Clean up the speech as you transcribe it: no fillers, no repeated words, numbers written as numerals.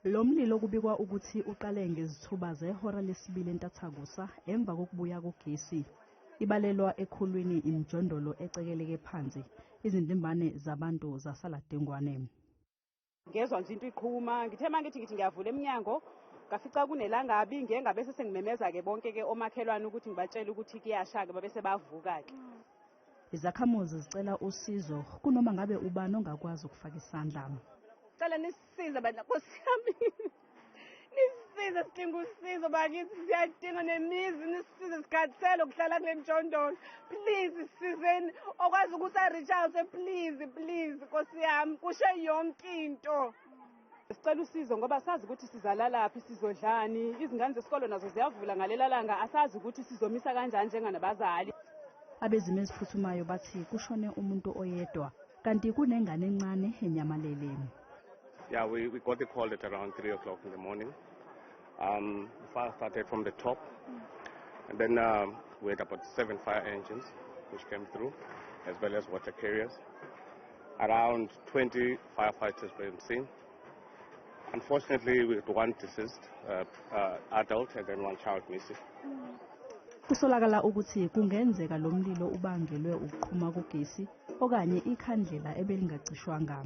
Lo mlilo kubikwa ukuthi uqale ngezithuba zehora lesibili entathakusa emva kokubuya kogesi. Ibalelwa ekhulwini imijondolo ecekeleke phansi. Izindimbane zabantu zasala dengwane. Ngezwa nje into iqhuma, ngithe mangithi ngiyavula eminyango, ngafica kunelangabi ngengabe sengimemeza ke bonke ke omakhelwane ukuthi ngibatshela ukuthi kuyashaka babese bavuka ke. Izakhamuzi zicela usizo kunoma ngabe ubani ongakwazi ukufaka isandla. Cela nisisize bandla Nkosiyami. Nisisize sidinga usizo bakithi siyadinga nemizi nisisize sikhathele ukuhlala kule mjondolo. Please sisizeni okwazi ukuthi reach out please Nkosiyami kushe yonke into. Sicela usizo ngoba sazi ukuthi sizalalaphi sizodlani izingane zesikole nazo ziyavula ngalela langa asazi ukuthi sizomisa kanjani njenganabazali. Abezimo eziphuthumayo bathi kushone umuntu oyedwa kanti kunengane encane Enyamalale. Yeah, we got the call at around 3 o'clock in the morning. The fire started from the top, and then we had about 7 fire engines which came through, as well as water carriers. Around 20 firefighters were on scene. Unfortunately, we had one deceased adult and then one child missing. Kusolakala ukuthi kungenzeka lo mlilo ubangelwe ukuqhuma kogesi okanye ikhandlela ebelingacishwanga.